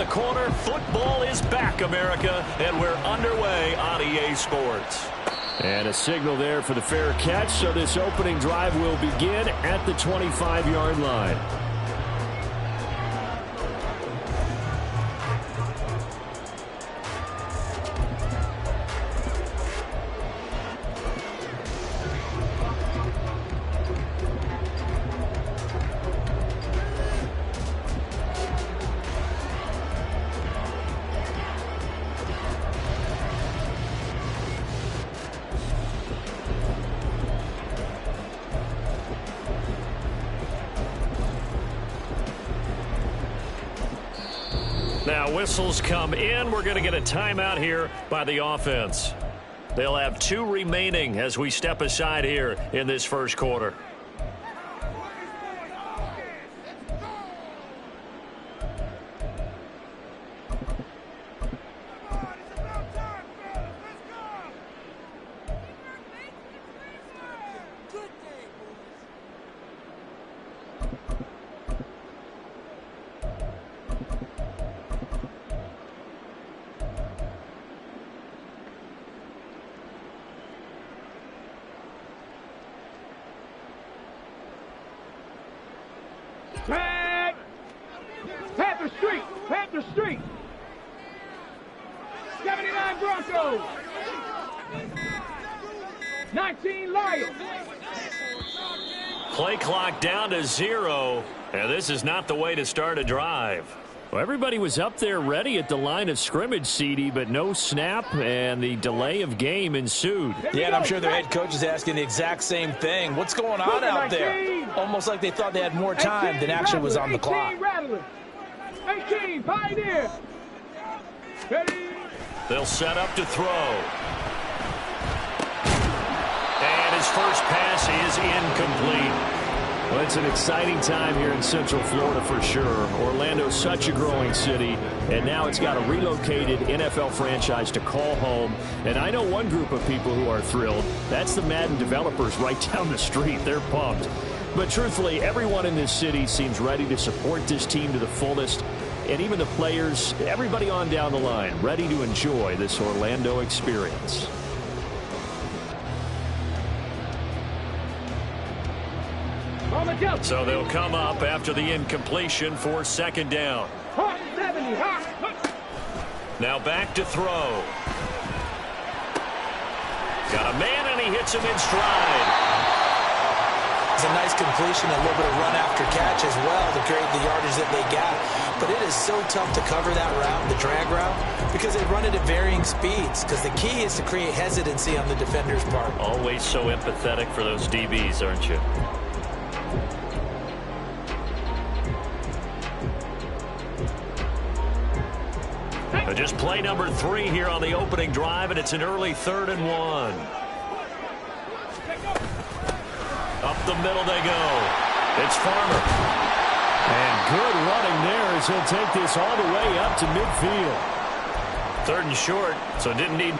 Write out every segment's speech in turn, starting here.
corner. Football is back, America, and we're underway on EA Sports. And a signal there for the fair catch, so this opening drive will begin at the 25-yard line. Now whistles come in. We're going to get a timeout here by the offense. They'll have 2 remaining as we step aside here in this first quarter. Panther Street. 79 Broncos. 19 Lions. Play clock down to 0, and this is not the way to start a drive. Well, everybody was up there ready at the line of scrimmage, CD, but no snap, and the delay of game ensued. Yeah, and I'm sure their head coach is asking the exact same thing. What's going on out there? Almost like they thought they had more time than actually was on the clock. 18, Pioneer. Ready. They'll set up to throw. And his first pass is incomplete. Well, it's an exciting time here in Central Florida for sure. Orlando's such a growing city, and now it's got a relocated NFL franchise to call home. And I know one group of people who are thrilled. That's the Madden developers right down the street. They're pumped. But truthfully, everyone in this city seems ready to support this team to the fullest. And even the players, everybody on down the line, ready to enjoy this Orlando experience. So they'll come up after the incompletion for second down. Now back to throw. Got a man, and he hits him in stride. It's a nice completion, a little bit of run after catch as well to create the yardage that they got. But it is so tough to cover that route, the drag route, because they run it at varying speeds. Because the key is to create hesitancy on the defender's part. Always so empathetic for those DBs, aren't you? Just play number 3 here on the opening drive, and it's an early 3rd and 1. Up the middle they go. It's Farmer. And good running there as he'll take this all the way up to midfield. 3rd and short, so didn't need...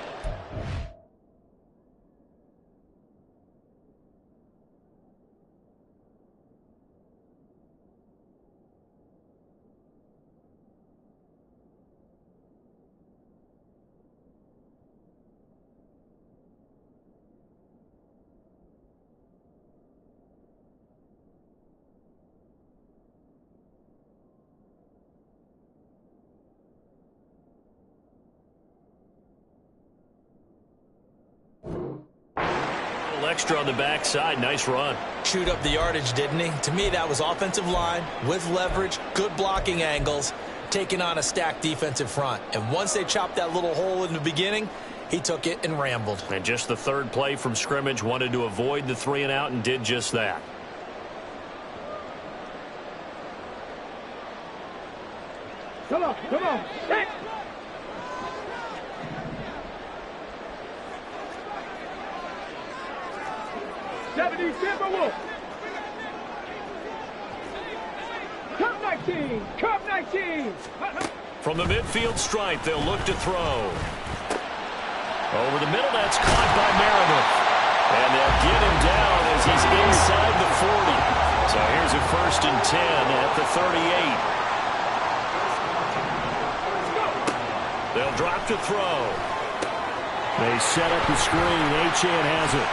extra on the backside. Nice run. Chewed up the yardage, didn't he? To me, that was offensive line with leverage, good blocking angles, taking on a stacked defensive front. And once they chopped that little hole in the beginning, he took it and rambled. And just the 3rd play from scrimmage, wanted to avoid the 3 and out and did just that. Come on, come on. Hey. Timberwolf. Cup 19. Cup 19. From the midfield stripe, they'll look to throw. Over the middle, that's caught by Meredith. And they'll get him down as he's inside the 40. So here's a 1st and 10 at the 38. They'll drop to throw. They set up the screen. Achane has it.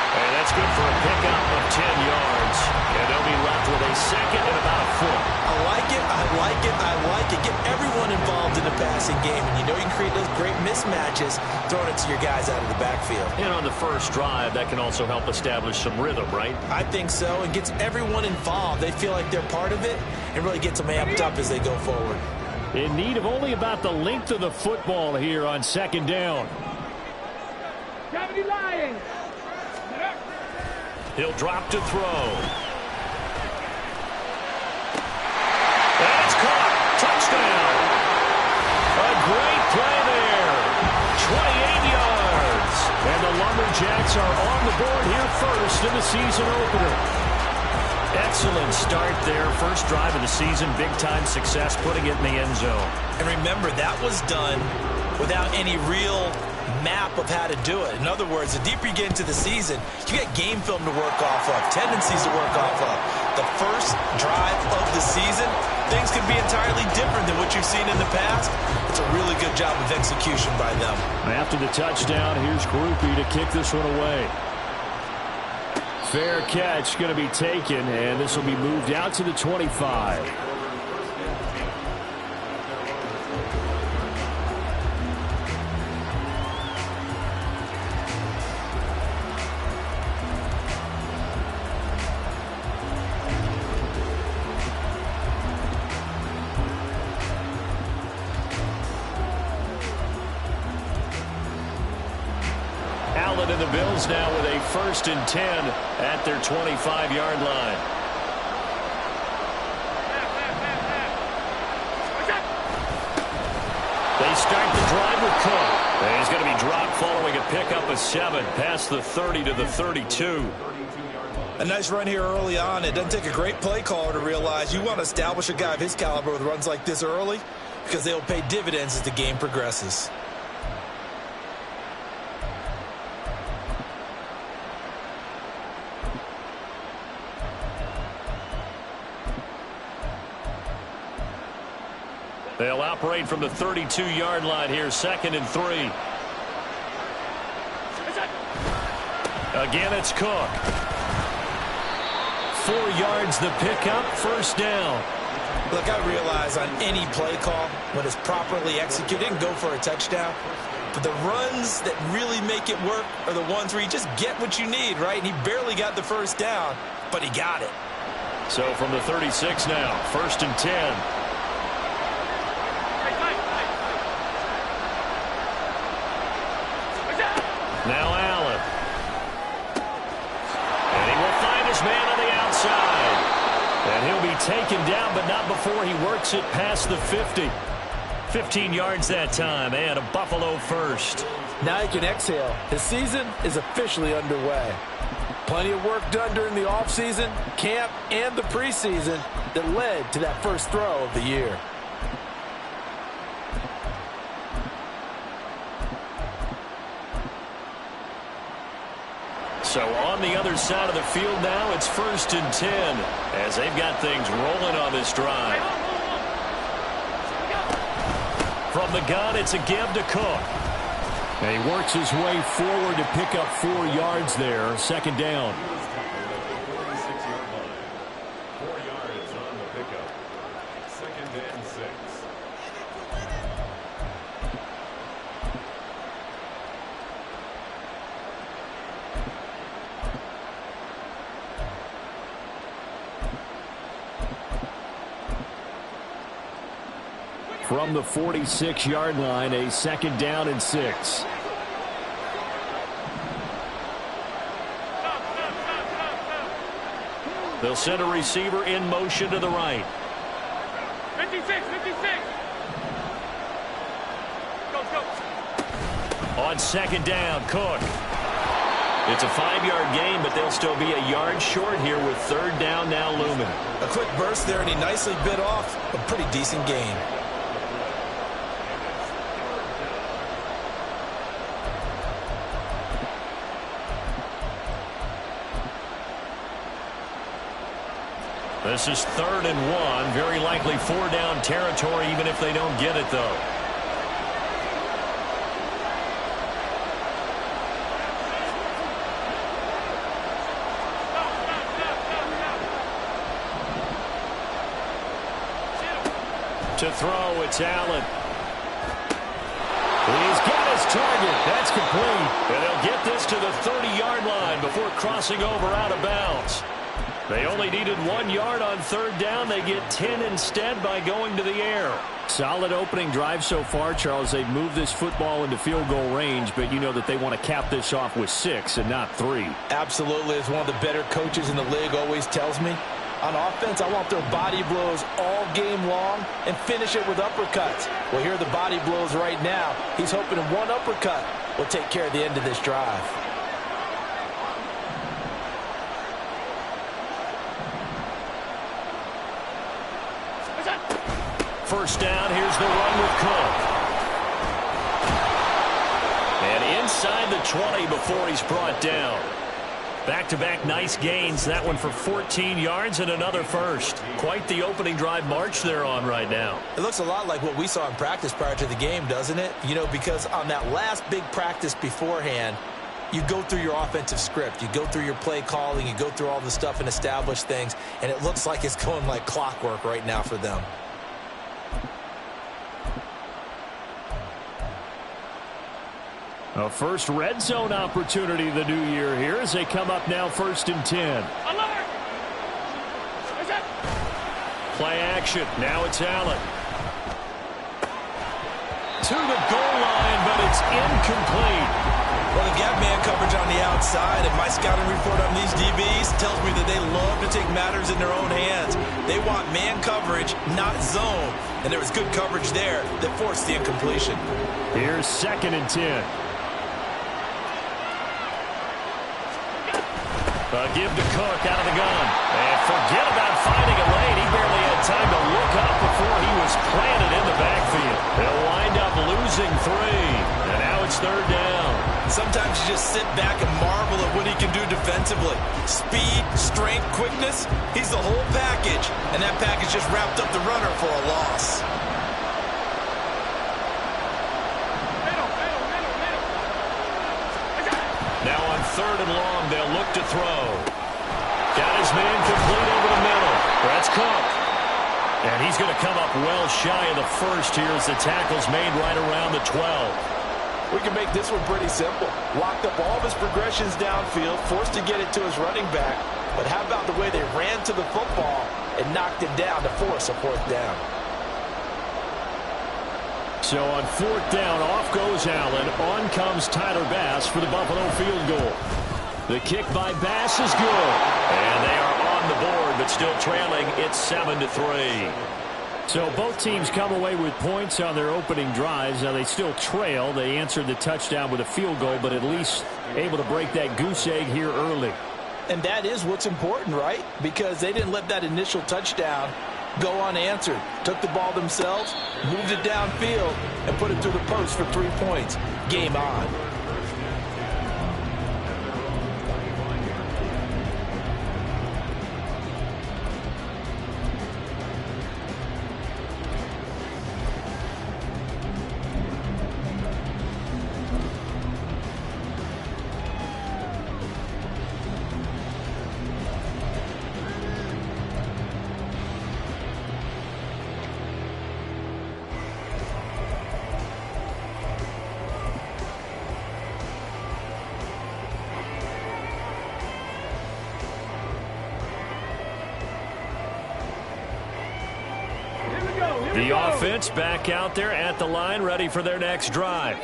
And that's good for a pickup of 10 yards. And they'll be left with a second and about a foot. I like it, I like it, I like it. Get everyone involved in the passing game. And you know you can create those great mismatches throwing it to your guys out of the backfield. And on the first drive, that can also help establish some rhythm, right? I think so. It gets everyone involved. They feel like they're part of it and really gets them amped up as they go forward. In need of only about the length of the football here on second down. Gravity Lions. He'll drop to throw. And it's caught. Touchdown. A great play there. 28 yards. And the Lumberjacks are on the board here first in the season opener. Excellent start there. First drive of the season. Big-time success putting it in the end zone. And remember, that was done without any real map of how to do it. In other words, the deeper you get into the season, you get game film to work off of, tendencies to work off of. The first drive of the season, things could be entirely different than what you've seen in the past. It's a really good job of execution by them. After the touchdown, here's Groupie to kick this one away. Fair catch going to be taken, and this will be moved out to the 25. And the Bills now with a 1st and 10 at their 25-yard line. They start the drive with Cook. And he's going to be dropped following a pickup of 7 past the 30 to the 32. A nice run here early on. It doesn't take a great play caller to realize you want to establish a guy of his caliber with runs like this early because they'll pay dividends as the game progresses. They'll operate from the 32-yard line here, 2nd and 3. Again, it's Cook. 4 yards the pickup, 1st down. Look, I realize on any play call, when it's properly executed, and go for a touchdown. But the runs that really make it work are the ones where you just get what you need, right? And he barely got the 1st down, but he got it. So from the 36 now, 1st and 10. Now Allen. And he will find his man on the outside. And he'll be taken down, but not before he works it past the 50. 15 yards that time, and a Buffalo first. Now he can exhale. His season is officially underway. Plenty of work done during the offseason, camp, and the preseason that led to that first throw of the year. So on the other side of the field now, it's 1st and 10 as they've got things rolling on this drive. From the gun, it's a give to Cook. And he works his way forward to pick up 4 yards there, 2nd down. From the 46-yard line, a 2nd down and 6. They'll send a receiver in motion to the right. 56, 56. Go. On 2nd down, Cook. It's a 5-yard gain, but they'll still be a yard short here with 3rd down now looming. A quick burst there, and he nicely bit off a pretty decent gain. This is 3rd and 1. Very likely 4 down territory, even if they don't get it, though. To throw, it's Allen. He's got his target. That's complete. And he'll get this to the 30-yard line before crossing over out of bounds. They only needed 1 yard on third down. They get 10 instead by going to the air. Solid opening drive so far, Charles. They've moved this football into field goal range, but you know that they want to cap this off with 6 and not 3. Absolutely. As one of the better coaches in the league always tells me, on offense, I want their body blows all game long and finish it with uppercuts. Well, here are the body blows right now. He's hoping one uppercut will take care of the end of this drive. First down, here's the run with Cook. And inside the 20 before he's brought down. Back-to-back nice gains. That one for 14 yards and another first. Quite the opening drive march they're on right now. It looks a lot like what we saw in practice prior to the game, doesn't it? You know, because on that last big practice beforehand, you go through your offensive script. You go through your play calling. You go through all the stuff and establish things. And it looks like it's going like clockwork right now for them. A first red zone opportunity the new year here as they come up now 1st and 10. Alert! Play action. Now it's Allen. To the goal line, but it's incomplete. Well, the gap man coverage on the outside, and my scouting report on these DBs tells me that they love to take matters in their own hands. They want man coverage, not zone. And there was good coverage there that forced the incompletion. Here's 2nd and 10. Give to Cook out of the gun. And forget about finding a lane. He barely had time to look up before he was planted in the backfield. They'll wind up losing 3. And now it's 3rd down. Sometimes you just sit back and marvel at what he can do defensively. Speed, strength, quickness. He's the whole package. And that package just wrapped up the runner for a loss. Now on 3rd and long, they'll look to throw. Got his man complete over the middle. That's Cook. And he's going to come up well shy of the first here as the tackle's made right around the 12. We can make this one pretty simple. Locked up all of his progressions downfield, forced to get it to his running back. But how about the way they ran to the football and knocked it down to force a 4th down? So on 4th down, off goes Allen. On comes Tyler Bass for the Buffalo field goal. The kick by Bass is good. And they are on the board, but still trailing. It's 7-3. So both teams come away with points on their opening drives. Now they still trail. They answered the touchdown with a field goal, but at least able to break that goose egg here early. And that is what's important, right? Because they didn't let that initial touchdown go unanswered. Took the ball themselves, moved it downfield, and put it through the post for 3 points. Game on. The offense back out there at the line, ready for their next drive.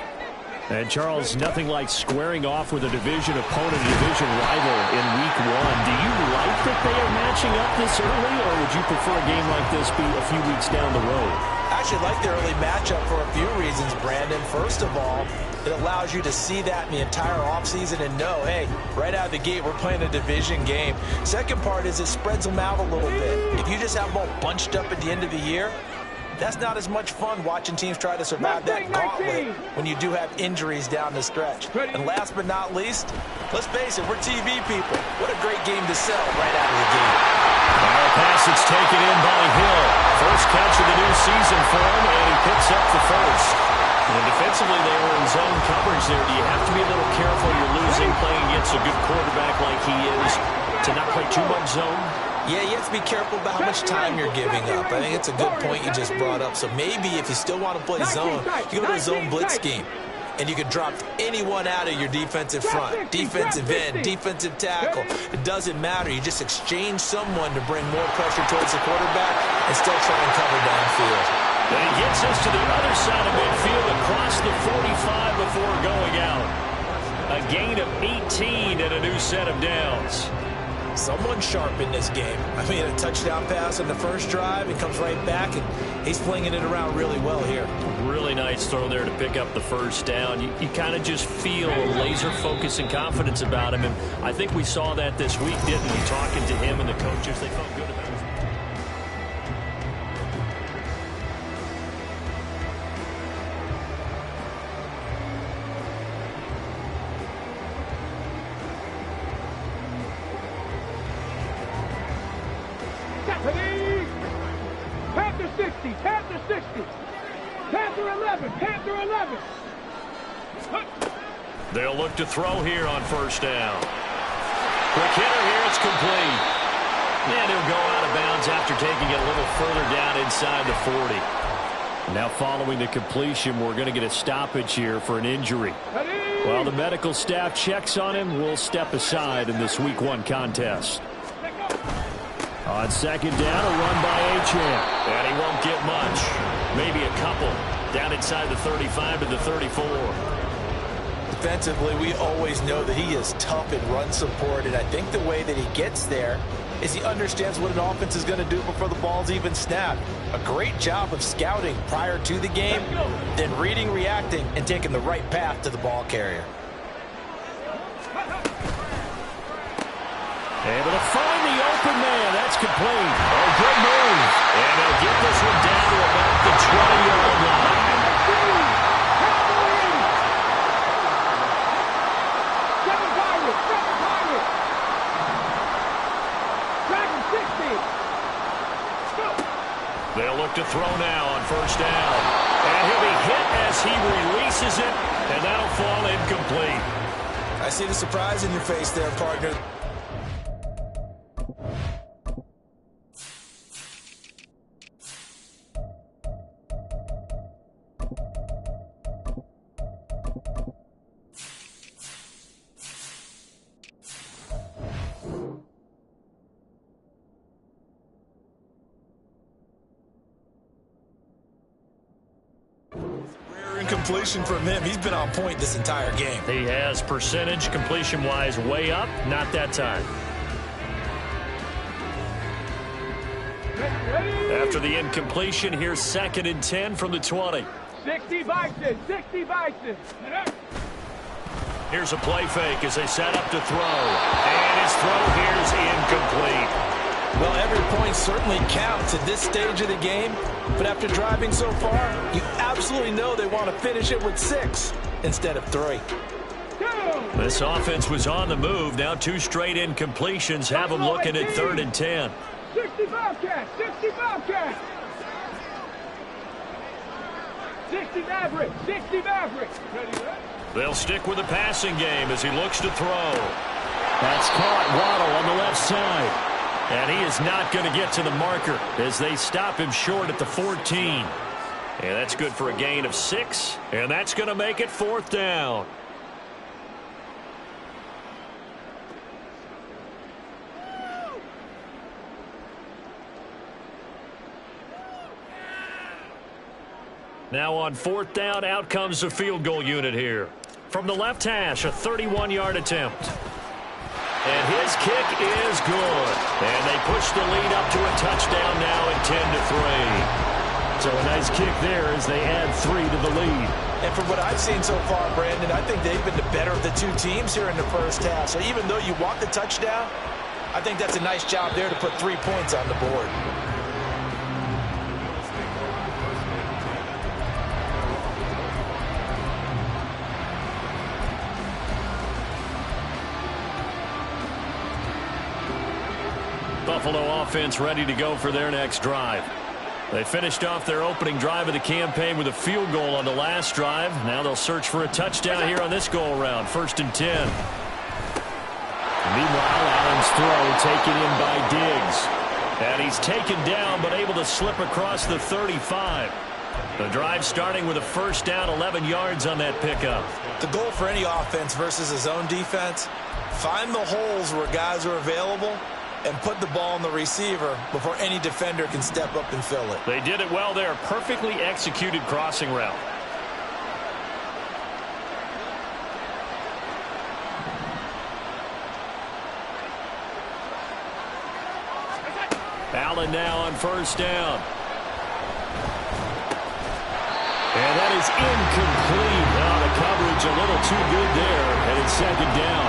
And, Charles, nothing like squaring off with a division opponent, a division rival in Week 1. Do you like that they are matching up this early, or would you prefer a game like this be a few weeks down the road? I actually like the early matchup for a few reasons, Brandon. First of all, it allows you to see that in the entire offseason and know, hey, right out of the gate, we're playing a division game. Second part is it spreads them out a little bit. If you just have them all bunched up at the end of the year, that's not as much fun watching teams try to survive that gauntlet when you do have injuries down the stretch. And last but not least, let's face it, we're TV people. What a great game to sell right out of the gate. Our pass is taken in by Hill. First catch of the new season for him, and he picks up the first. And defensively, they were in zone coverage there. Do you have to be a little careful? You're losing playing against a good quarterback like he is to not play too much zone? Yeah, you have to be careful about how much time you're giving up. I think it's a good point you just brought up. So maybe if you still want to play zone, you go to a zone blitz scheme. And you can drop anyone out of your defensive front, defensive end, defensive tackle. It doesn't matter. You just exchange someone to bring more pressure towards the quarterback and still try and cover downfield. And he gets us to the other side of midfield across the 45 before going out. A gain of 18 and a new set of downs. Someone sharp in this game. I mean, a touchdown pass on the first drive, and comes right back, and he's flinging it around really well here. Really nice throw there to pick up the first down. You kind of just feel a laser focus and confidence about him, and I think we saw that this week, didn't we? Talking to him and the coaches, they felt good about it. Panther 60, Panther 60. Panther 11, Panther 11. They'll look to throw here on first down. Quick hitter here, it's complete. And he'll go out of bounds after taking it a little further down inside the 40. Now following the completion, we're going to get a stoppage here for an injury. While the medical staff checks on him, we'll step aside in this Week 1 contest. On second down, a run by Achane. And he won't get much. Maybe a couple. Down inside the 35 to the 34. Defensively, we always know that he is tough in run support, and I think the way that he gets there is he understands what an offense is going to do before the ball's even snapped. A great job of scouting prior to the game, then reading, reacting, and taking the right path to the ball carrier. Able to find the open man. That's complete. Oh, good move. And they'll get this one down to about the 20-yard line. They'll look to throw now on first down. And he'll be hit as he releases it, and that'll fall incomplete. I see the surprise in your face there, partner. Completion from him. He's been on point this entire game. He has. Percentage completion-wise way up. Not that time. After the incompletion, here's 2nd and 10 from the 20. 60 Bison, 60 Bison. Here's a play fake as they set up to throw. And his throw here's incomplete. Well, every point certainly counts at this stage of the game, but after driving so far, you absolutely know they want to finish it with 6 instead of 3. This offense was on the move. Now 2 straight incompletions have them looking at 3rd and 10. 60 Bobcat, 60 Bobcat. 60 Maverick, 60 Maverick. They'll stick with the passing game as he looks to throw. That's caught. Waddle on the left side. And he is not going to get to the marker as they stop him short at the 14. And that's good for a gain of 6. And that's going to make it 4th down. Now on 4th down, out comes the field goal unit here. From the left hash, a 31-yard attempt. And his kick is good. And they push the lead up to a touchdown now at 10-3. So a nice kick there as they add 3 to the lead. And from what I've seen so far, Brandon, I think they've been the better of the 2 teams here in the first half. So even though you want the touchdown, I think that's a nice job there to put 3 points on the board. Buffalo offense ready to go for their next drive. They finished off their opening drive of the campaign with a field goal on the last drive. Now they'll search for a touchdown here on this go-around. 1st and 10. Meanwhile, Allen's throw taken in by Diggs. And he's taken down but able to slip across the 35. The drive starting with a first down, 11 yards on that pickup. The goal for any offense versus his own defense, find the holes where guys are available and put the ball on the receiver before any defender can step up and fill it. They did it well there. Perfectly executed crossing route. Allen now on first down. And that is incomplete. Oh, the coverage a little too good there, and it's second down.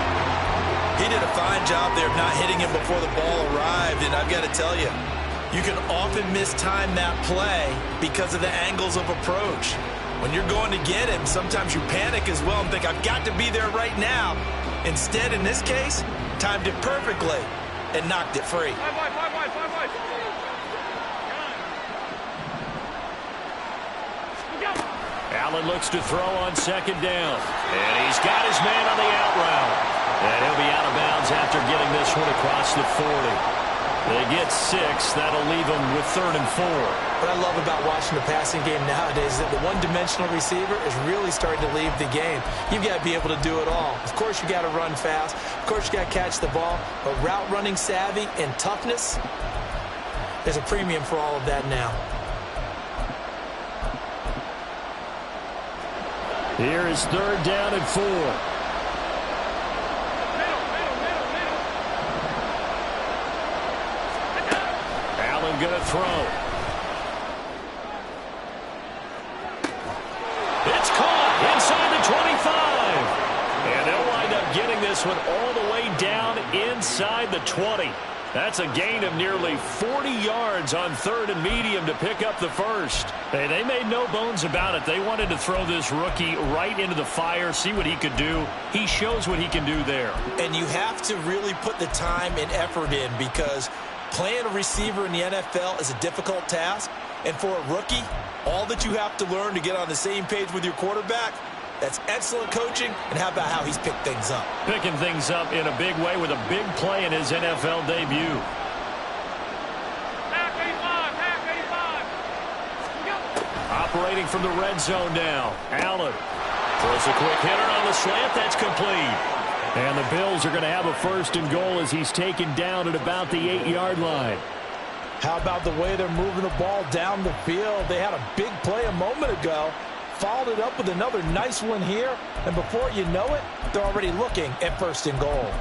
He did a fine job there of not hitting him before the ball arrived, and I've got to tell you, you can often mistime that play because of the angles of approach. When you're going to get him, sometimes you panic as well and think, I've got to be there right now. Instead, in this case, timed it perfectly and knocked it free. Allen looks to throw on second down. And he's got his man on the out route. And he'll be out of bounds after getting this one across the 40. They get 6. That'll leave them with 3rd and 4. What I love about watching the passing game nowadays is that the one-dimensional receiver is really starting to leave the game. You've got to be able to do it all. Of course, you got to run fast. Of course, you got to catch the ball. But route running savvy and toughness, there's a premium for all of that now. Here is 3rd down and 4. Allen going to throw. It's caught inside the 25. And they'll wind up getting this one all the way down inside the 20. That's a gain of nearly 40 yards on 3rd and medium to pick up the first. Hey, they made no bones about it. They wanted to throw this rookie right into the fire, see what he could do. He shows what he can do there. And you have to really put the time and effort in because playing a receiver in the NFL is a difficult task. And for a rookie, all that you have to learn to get on the same page with your quarterback, that's excellent coaching, and how about how he's picked things up? Picking things up in a big way with a big play in his NFL debut. Operating from the red zone now. Allen throws a quick hitter on the slant. That's complete. And the Bills are going to have a 1st and goal as he's taken down at about the 8-yard line. How about the way they're moving the ball down the field? They had a big play a moment ago. Followed it up with another nice one here, and before you know it, they're already looking at 1st and goal.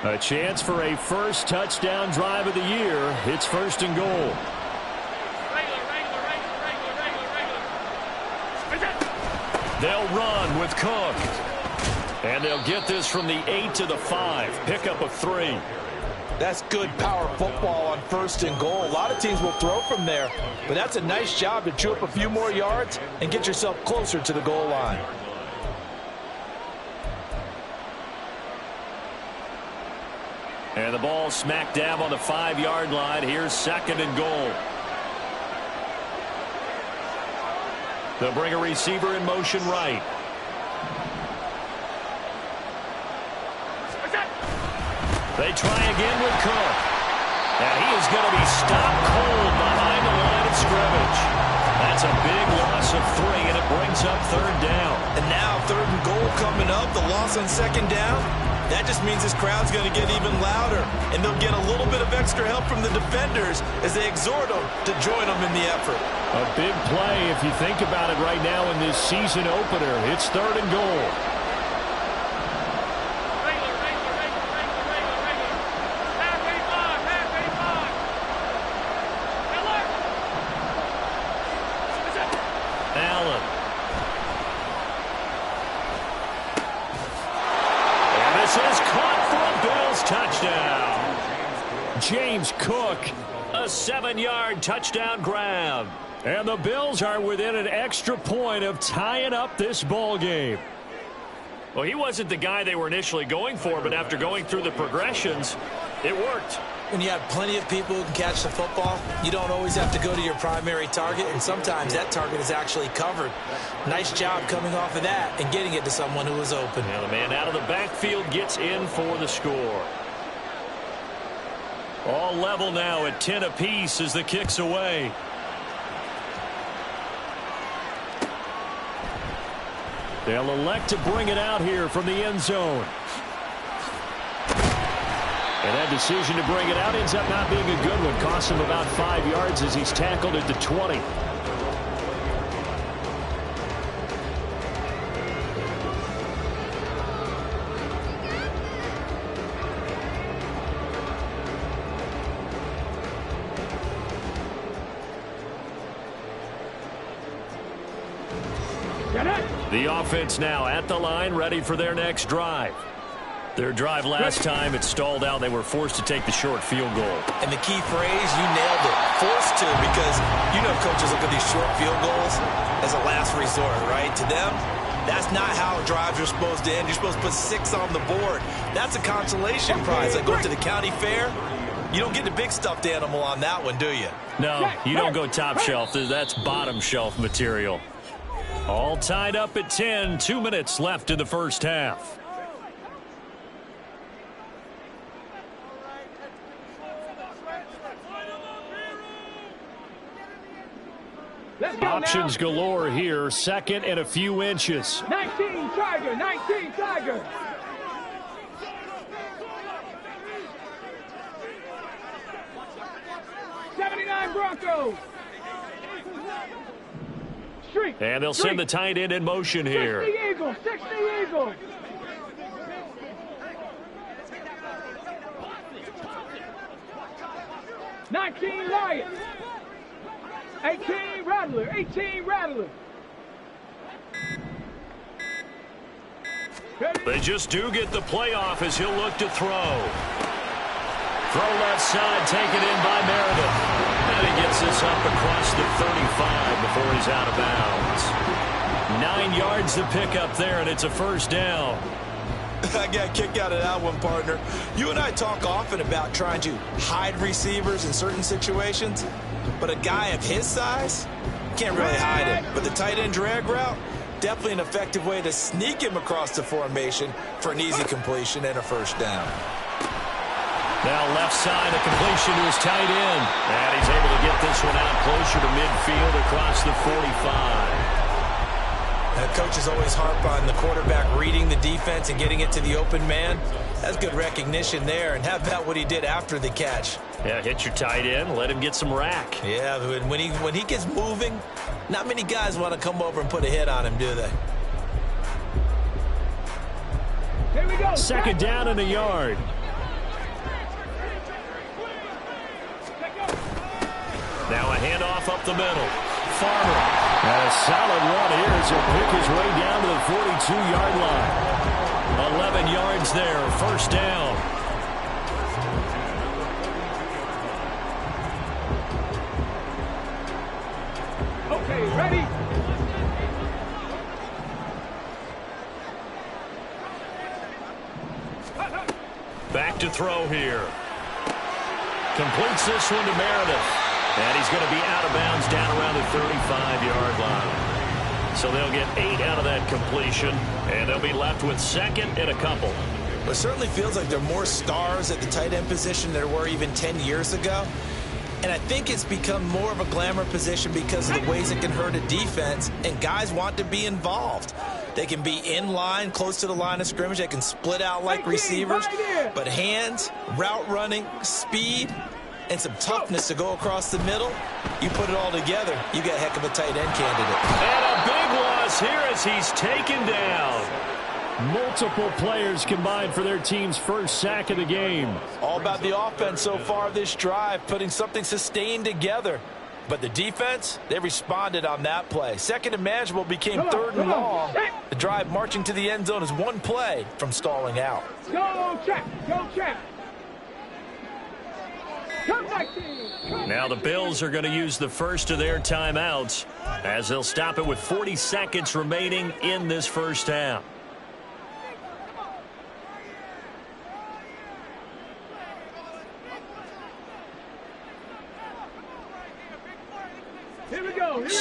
A chance for a first touchdown drive of the year. It's 1st and goal. They'll run with Cook. And they'll get this from the 8 to the 5. Pickup of 3. That's good power football on 1st and goal. A lot of teams will throw from there, but that's a nice job to chew up a few more yards and get yourself closer to the goal line. And the ball smack dab on the 5-yard line. Here's 2nd and goal. They'll bring a receiver in motion right. They try again with Cook. And he is going to be stopped cold behind the line of scrimmage. That's a big loss of 3, and it brings up 3rd down. And now 3rd and goal coming up, the loss on 2nd down. That just means this crowd's going to get even louder, and they'll get a little bit of extra help from the defenders as they exhort them to join them in the effort. A big play if you think about it right now in this season opener. It's 3rd and goal. Allen. And this is caught for a Bills touchdown. James Cook, a 7-yard touchdown grab. And the Bills are within an extra point of tying up this ball game. Well, he wasn't the guy they were initially going for, but after going through the progressions, it worked. When you have plenty of people who can catch the football, you don't always have to go to your primary target, and sometimes that target is actually covered. Nice job coming off of that and getting it to someone who was open. And the man out of the backfield gets in for the score. All level now at 10 apiece as the kick's away. They'll elect to bring it out here from the end zone. And that decision to bring it out ends up not being a good one. Costs him about 5 yards as he's tackled at the 20. The offense now at the line, ready for their next drive. Their drive last time, it stalled out. They were forced to take the short field goal. And the key phrase, you nailed it. Forced to, because you know coaches look at these short field goals as a last resort, right? To them, that's not how drives are supposed to end. You're supposed to put 6 on the board. That's a consolation prize. Like going to the county fair, you don't get the big stuffed animal on that one, do you? No, you don't go top shelf. That's bottom shelf material. All tied up at 10. 2 minutes left in the first half. Options galore here. Second and a few inches. 19 Tiger, 19 Tiger. '79 Broncos. Streak. And they'll send the tight end in motion here. 60 Eagles, 60 Eagles. '19 Lions. 18 Rattler, 18 Rattler. They just do get the playoff as he'll look to throw. Throw left side, taken in by Meredith. And he gets this up across the 35 before he's out of bounds. 9 yards to pick up there, and it's a first down. I got a kick out of that one, partner. You and I talk often about trying to hide receivers in certain situations, but a guy of his size can't really hide it. But the tight end drag route, definitely an effective way to sneak him across the formation for an easy completion and a first down. Now left side, a completion to his tight end. And he's able to get this one out closer to midfield across the 45. Coaches always harp on the quarterback reading the defense and getting it to the open man. That's good recognition there. And how about what he did after the catch? Yeah, hit your tight end, let him get some rack. Yeah, when he gets moving, not many guys want to come over and put a hit on him, do they? Here we go. Second down and a yard. Now a handoff up the middle. Farmer. And a solid run here as he'll pick his way down to the 42-yard line. 11 yards there, first down. Okay, ready? Back to throw here. Completes this one to Meredith. And he's going to be out of bounds down around the 35-yard line. So they'll get 8 out of that completion, and they'll be left with second and a couple. Well, it certainly feels like there are more stars at the tight end position than there were even 10 years ago. And I think it's become more of a glamour position because of the ways it can hurt a defense, and guys want to be involved. They can be in line, close to the line of scrimmage. They can split out like receivers. But hands, route running, speed, and some toughness to go across the middle, you put it all together, you got a heck of a tight end candidate. And a big loss here as he's taken down. Multiple players combined for their team's first sack of the game. All about the offense so far this drive, putting something sustained together. But the defense, they responded on that play. Second and manageable became third and long. The drive marching to the end zone is one play from stalling out. Go check, go check. Now the Bills are going to use the first of their timeouts as they'll stop it with 40 seconds remaining in this first half.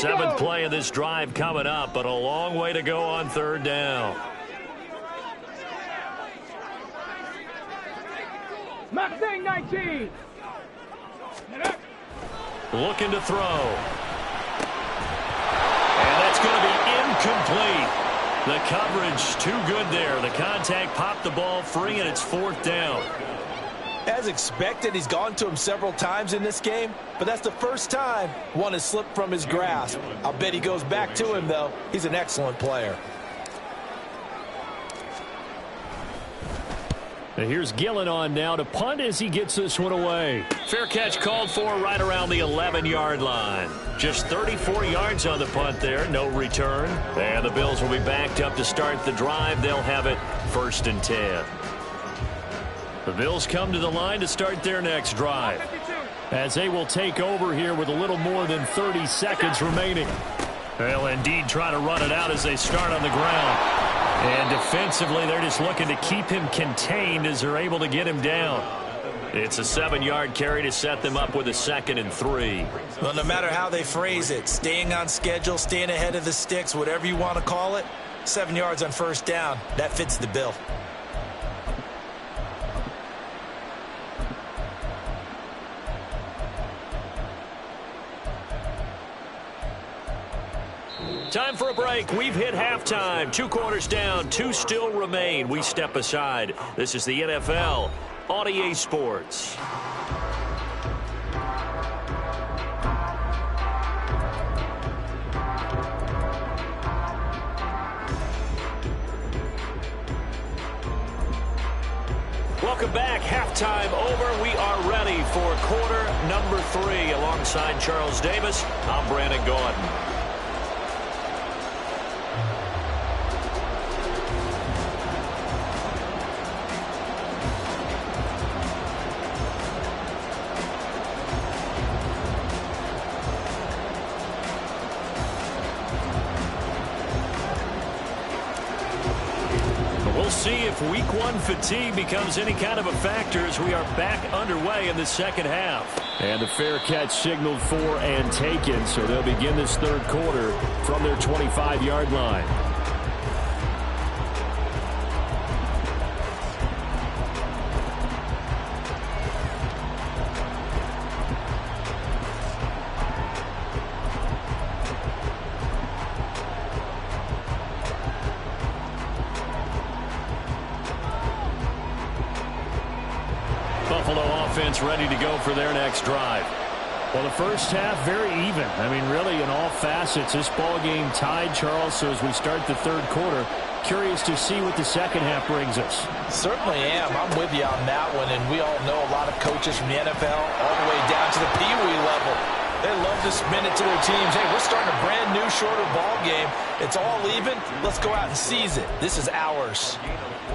Seventh play of this drive coming up, but a long way to go on third down. Max 19. Looking to throw. And that's going to be incomplete. The coverage too good there. The contact popped the ball free, and it's fourth down. As expected, he's gone to him several times in this game, but that's the first time one has slipped from his grasp. I'll bet he goes back to him, though. He's an excellent player. And here's Gillen on now to punt as he gets this one away. Fair catch called for right around the 11-yard line. Just 34 yards on the punt there, no return. And the Bills will be backed up to start the drive. They'll have it 1st and 10. The Bills come to the line to start their next drive, as they will take over here with a little more than 30 seconds remaining. They'll indeed try to run it out as they start on the ground. And defensively, they're just looking to keep him contained as they're able to get him down. It's a 7-yard carry to set them up with a 2nd and 3. Well, no matter how they phrase it, staying on schedule, staying ahead of the sticks, whatever you want to call it, 7 yards on first down, that fits the bill. Time for a break. We've hit halftime. 2 quarters down, 2 still remain. We step aside. This is the NFL on EA Sports. Welcome back. Halftime over. We are ready for quarter number 3. Alongside Charles Davis, I'm Brandon Gordon. We'll see if week 1 fatigue becomes any kind of a factor as we are back underway in the second half. And the fair catch signaled for and taken, so they'll begin this third quarter from their 25-yard line. Offense ready to go for their next drive. Well, the first half very even. I mean, really in all facets, this ball game tied, Charles. So as we start the third quarter, curious to see what the second half brings us. Certainly am. I'm with you on that one, and we all know a lot of coaches from the NFL all the way down to the Pee Wee level. They love to spin it to their teams. Hey, we're starting a brand new, shorter ball game. It's all even. Let's go out and seize it. This is ours.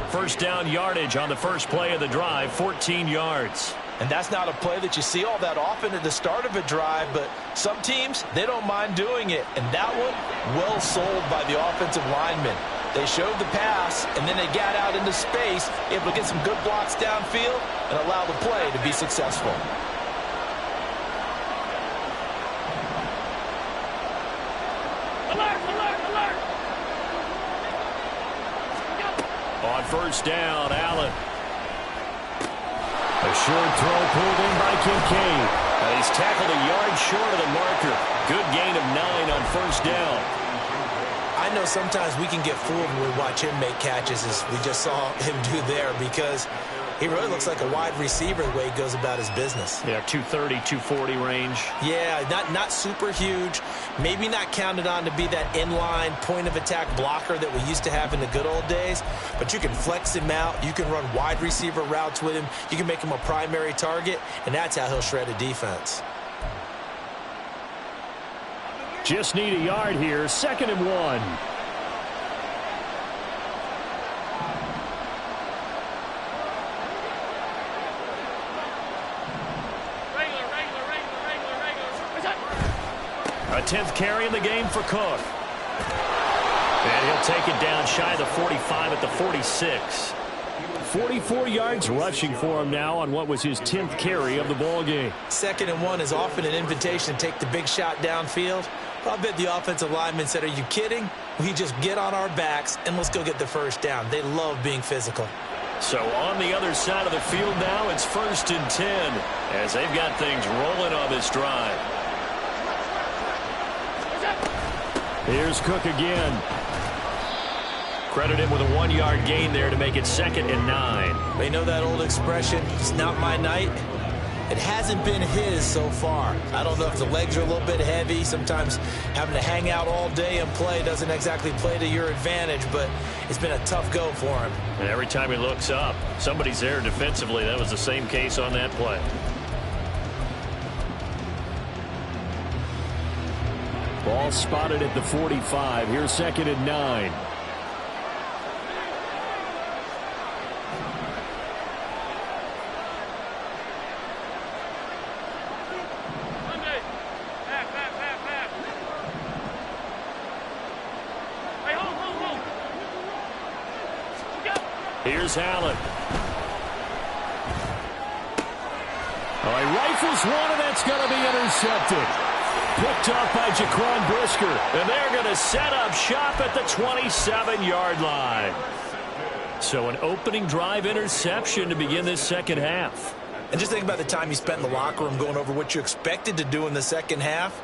First down yardage on the first play of the drive, 14 yards. And that's not a play that you see all that often at the start of a drive, but some teams, they don't mind doing it. And that one, well sold by the offensive lineman. They showed the pass, and then they got out into space, able to get some good blocks downfield and allow the play to be successful. Alert, alert, alert! On first down, Allen. A short throw pulled in by Kincaid. He's tackled a yard short of the marker. Good gain of 9 on first down. I know sometimes we can get fooled when we watch him make catches, as we just saw him do there, because he really looks like a wide receiver the way he goes about his business. Yeah, 230, 240 range. Yeah, not super huge. Maybe not counted on to be that inline point-of-attack blocker that we used to have in the good old days. But you can flex him out. You can run wide receiver routes with him. You can make him a primary target, and that's how he'll shred a defense. Just need a yard here. 2nd and 1. A 10th carry in the game for Cook. And he'll take it down shy of the 45 at the 46. 44 yards rushing for him now on what was his 10th carry of the ball game. 2nd and 1 is often an invitation to take the big shot downfield. I bet the offensive lineman said, are you kidding? We just get on our backs and let's go get the first down. They love being physical. So on the other side of the field now, it's 1st and 10 as they've got things rolling on this drive. Here's Cook again. Credit him with a 1-yard gain there to make it 2nd and 9. They know that old expression, it's not my night. It hasn't been his so far. I don't know if the legs are a little bit heavy. Sometimes having to hang out all day and play doesn't exactly play to your advantage, but it's been a tough go for him. And every time he looks up, somebody's there defensively. That was the same case on that play. Ball spotted at the 45. Here's 2nd and 9. Here's Allen. All right, rifles one, and that's going to be intercepted. Picked off by Jaquan Brisker. And they're going to set up shop at the 27-yard line. So an opening drive interception to begin this second half. And just think about the time you spent in the locker room going over what you expected to do in the second half.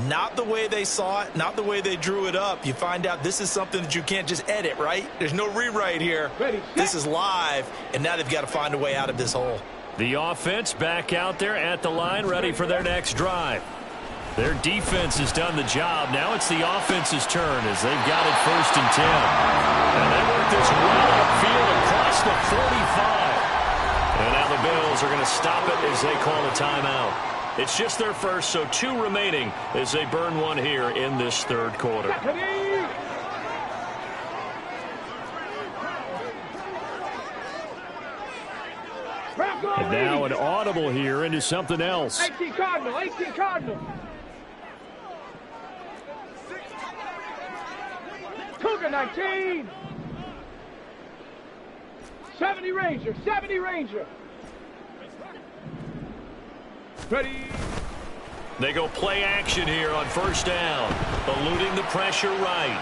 Not the way they saw it, not the way they drew it up. You find out this is something that you can't just edit, right? There's no rewrite here. This is live, and now they've got to find a way out of this hole. The offense back out there at the line, ready for their next drive. Their defense has done the job. Now it's the offense's turn as they've got it 1st and 10. And they work this well upfield across the 45. And now the Bills are going to stop it as they call a timeout. It's just their first, so 2 remaining as they burn one here in this third quarter. And now an audible here into something else. 18 Cardinal, 18 Cardinal. Cougar 19. 70 Ranger, 70 Ranger. Ready. They go play action here on 1st down, eluding the pressure right.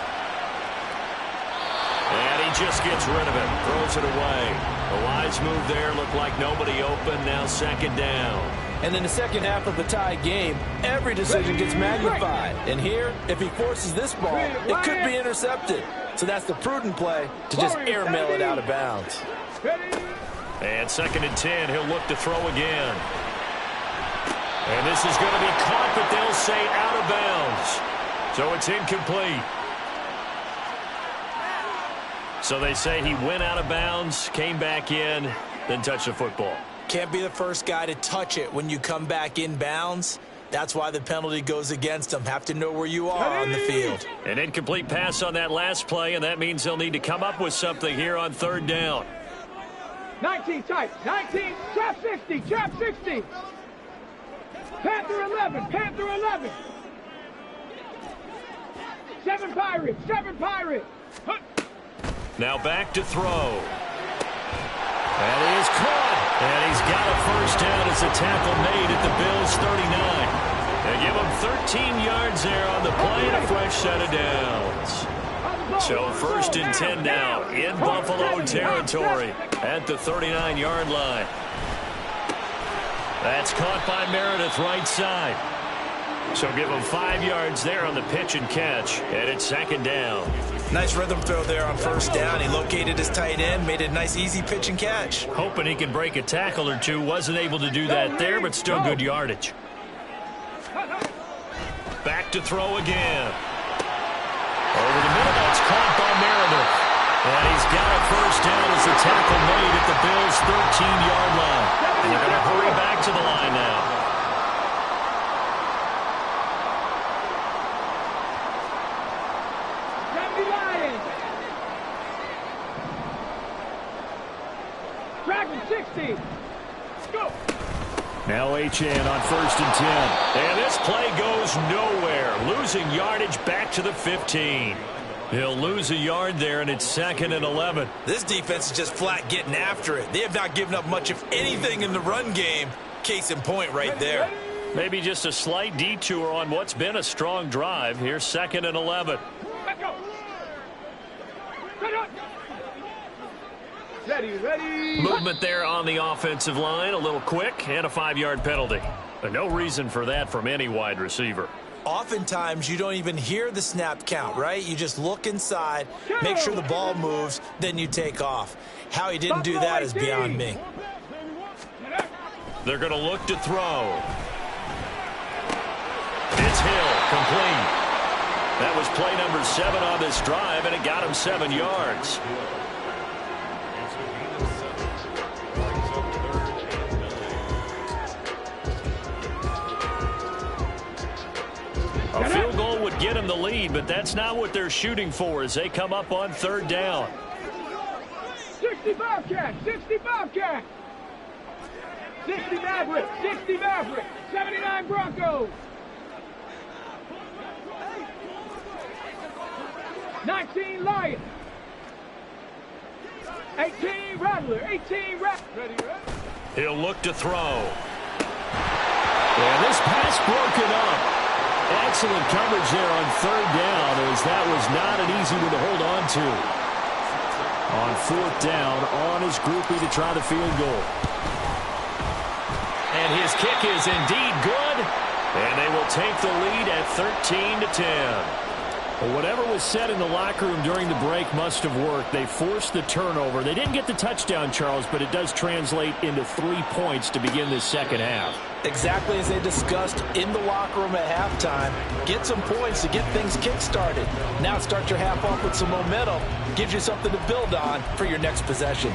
And he just gets rid of it, throws it away. A wise move there, looked like nobody open, now 2nd down. And in the second half of the tie game, every decision gets magnified. And here, if he forces this ball, it could be intercepted. So that's the prudent play to just airmail it out of bounds. And 2nd and 10, he'll look to throw again. And this is going to be caught, but they'll say out of bounds. So it's incomplete. So they say he went out of bounds, came back in, then touched the football. Can't be the first guy to touch it when you come back in bounds. That's why the penalty goes against him. Have to know where you are on the field. An incomplete pass on that last play, and that means they'll need to come up with something here on 3rd down. 19 tight, 19, trap 60, trap 60. Panther 11, Panther 11. 7 Pirates, 7 Pirates. Now back to throw. And he is caught. And he's got a 1st down as the tackle made at the Bills' 39. They give him 13 yards there on the play and a fresh set of downs. So 1st and 10 now in Buffalo territory at the 39-yard line. That's caught by Meredith right side. So give him 5 yards there on the pitch and catch. And it's 2nd down. Nice rhythm throw there on 1st down. He located his tight end, made a nice easy pitch and catch. Hoping he can break a tackle or two. Wasn't able to do that there, but still good yardage. Back to throw again. Over the middle, that's caught by Meredith. And he's got a 1st down as the tackle made at the Bills' 13-yard line. And they're going to hurry back to the line now. Dragon 60. Go. Now Achane on 1st and 10. And this play goes nowhere. Losing yardage back to the 15. He'll lose a yard there, and it's 2nd and 11. This defense is just flat getting after it. They have not given up much of anything in the run game. Case in point right there. Maybe just a slight detour on what's been a strong drive. Here's 2nd and 11. Let's go. Ready. Movement there on the offensive line. A little quick and a 5-yard penalty. But no reason for that from any wide receiver. Oftentimes, you don't even hear the snap count, right? You just look inside, make sure the ball moves, then you take off. How he didn't do that is beyond me. They're going to look to throw. It's Hill, complete. That was play number 7 on this drive, and it got him 7 yards. A field goal would get him the lead, but that's not what they're shooting for as they come up on 3rd down. 65 cat, 65 cat. 60 Maverick, 60 Maverick, 79 Broncos. 19 Lions. 18 Rattler, 18 Rattler. Ready. He'll look to throw. And this pass broken up. Excellent coverage there on 3rd down, as that was not an easy one to hold on to. On 4th down, on his groupie to try the field goal. And his kick is indeed good. And they will take the lead at 13-10. Well, whatever was said in the locker room during the break must have worked. They forced the turnover. They didn't get the touchdown, Charles, but it does translate into 3 points to begin this second half. Exactly as they discussed in the locker room at halftime. Get some points to get things kick-started. Now start your half off with some momentum. Gives you something to build on for your next possession.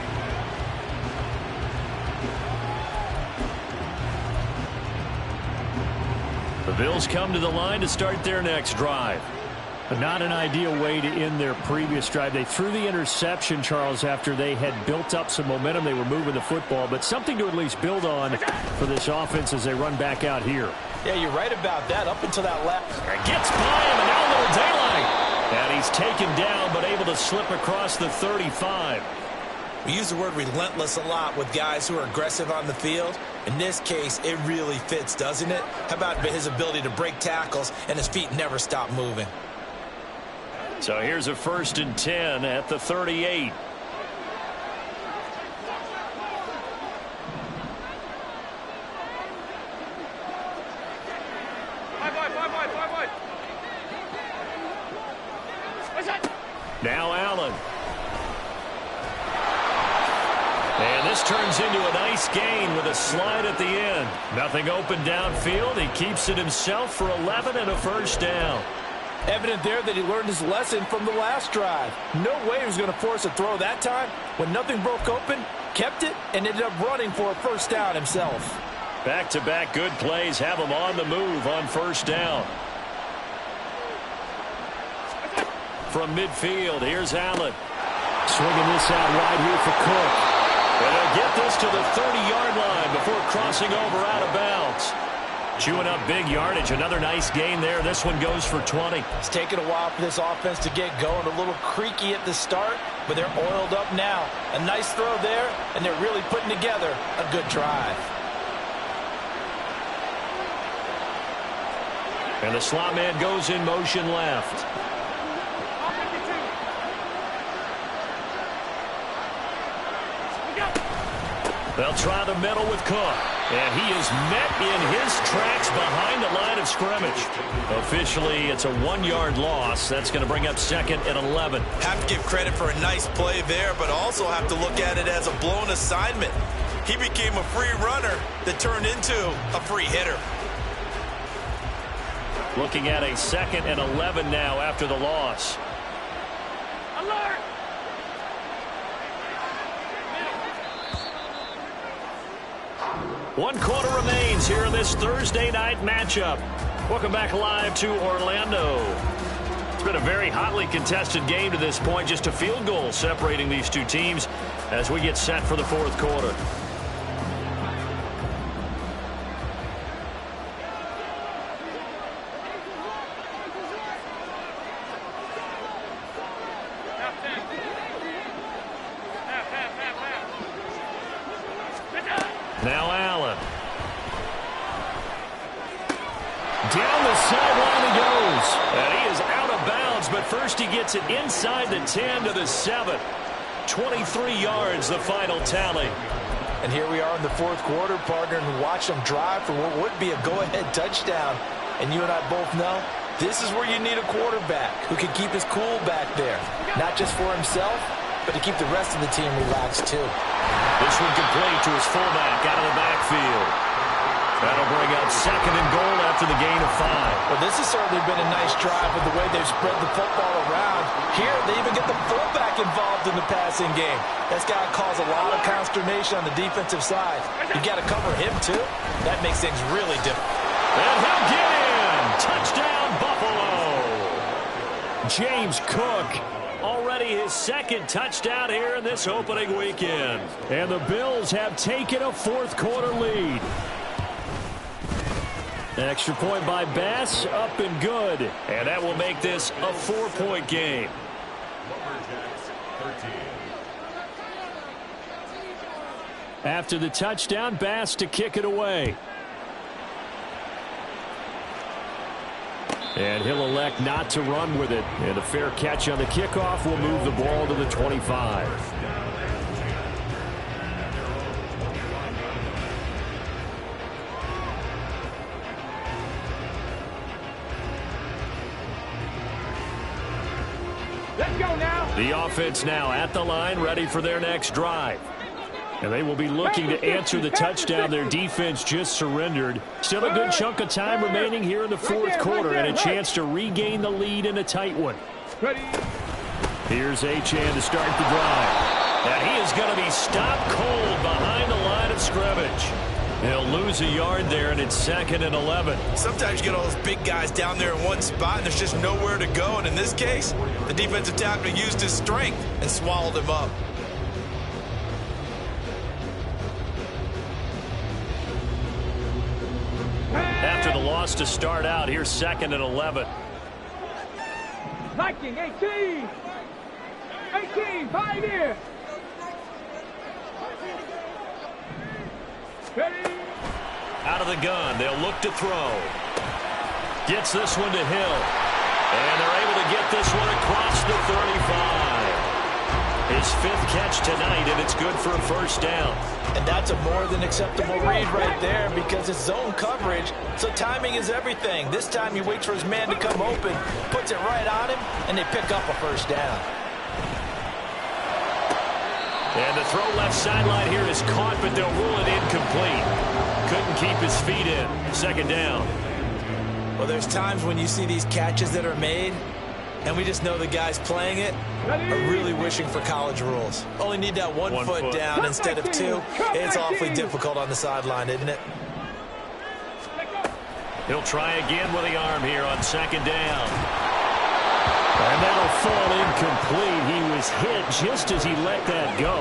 The Bills come to the line to start their next drive. But not an ideal way to end their previous drive. They threw the interception, Charles, after they had built up some momentum. They were moving the football, but something to at least build on for this offense as they run back out here. Yeah, you're right about that. Up until that last. Gets by him, and now a little daylight. And he's taken down, but able to slip across the 35. We use the word relentless a lot with guys who are aggressive on the field. In this case, it really fits, doesn't it? How about his ability to break tackles and his feet never stop moving? So here's a 1st and 10 at the 38. Now Allen. And this turns into a nice gain with a slide at the end. Nothing open downfield. He keeps it himself for 11 and a 1st down. Evident there that he learned his lesson from the last drive. No way he was going to force a throw that time. When nothing broke open, kept it, and ended up running for a 1st down himself. Back-to-back good plays have him on the move on 1st down. From midfield, here's Allen. Swinging this out wide here for Cook. And they'll get this to the 30-yard line before crossing over out of bounds. Chewing up big yardage. Another nice gain there. This one goes for 20. It's taken a while for this offense to get going. A little creaky at the start, but they're oiled up now. A nice throw there, and they're really putting together a good drive. And the slot man goes in motion left. They'll try the middle with Cook. And he is met in his tracks behind the line of scrimmage. Officially, it's a 1-yard loss. That's going to bring up 2nd and 11. Have to give credit for a nice play there, but also have to look at it as a blown assignment. He became a free runner that turned into a free hitter. Looking at a 2nd and 11 now after the loss. Alert! 1 quarter remains here in this Thursday night matchup. Welcome back live to Orlando. It's been a very hotly contested game to this point. Just a field goal separating these two teams as we get set for the 4th quarter. Now Allen. Down the sideline he goes. And he is out of bounds, but first he gets it inside the 10 to the 7. 23 yards, the final tally. And here we are in the fourth quarter, partner, and watch them drive for what would be a go-ahead touchdown. And you and I both know this is where you need a quarterback who can keep his cool back there. Not just for himself, but to keep the rest of the team relaxed too. This one complete to his fullback out of the backfield. That'll bring up 2nd and goal after the gain of 5. Well, this has certainly been a nice drive with the way they've spread the football around. Here, they even get the fullback involved in the passing game. That's got to cause a lot of consternation on the defensive side. You got to cover him, too. That makes things really difficult. And he'll get in. Touchdown, Buffalo. James Cook, already his 2nd touchdown here in this opening weekend. And the Bills have taken a fourth quarter lead. Extra point by Bass, up and good. And that will make this a 4-point game. After the touchdown, Bass to kick it away. And he'll elect not to run with it. And a fair catch on the kickoff will move the ball to the 25. Let's go now. The offense now at the line, ready for their next drive. And they will be looking to answer the touchdown their defense just surrendered. Still a good chunk of time remaining here in the fourth quarter and a chance to regain the lead in a tight one. Here's Achane to start the drive. And he is going to be stopped cold behind the line of scrimmage. They'll lose a yard there, and it's 2nd and 11. Sometimes you get all those big guys down there in one spot, and there's just nowhere to go. And in this case, the defensive tackle used his strength and swallowed him up. After the loss to start out, here's 2nd and 11. Viking, 18. 18, 5 here. Ready. Out of the gun, they'll look to throw. Gets this one to Hill. And they're able to get this one across the 35. His 5th catch tonight, and it's good for a first down. And that's a more than acceptable read right there because it's zone coverage, so timing is everything. This time he waits for his man to come open, puts it right on him, and they pick up a first down. And the throw left sideline here is caught, but they'll rule it incomplete. Couldn't keep his feet in. 2nd down. Well, there's times when you see these catches that are made, and we just know the guys playing it are really wishing for college rules. Only need that one foot down instead of 2. It's awfully difficult on the sideline, isn't it? He'll try again with the arm here on 2nd down. And that'll fall incomplete. He was hit just as he let that go.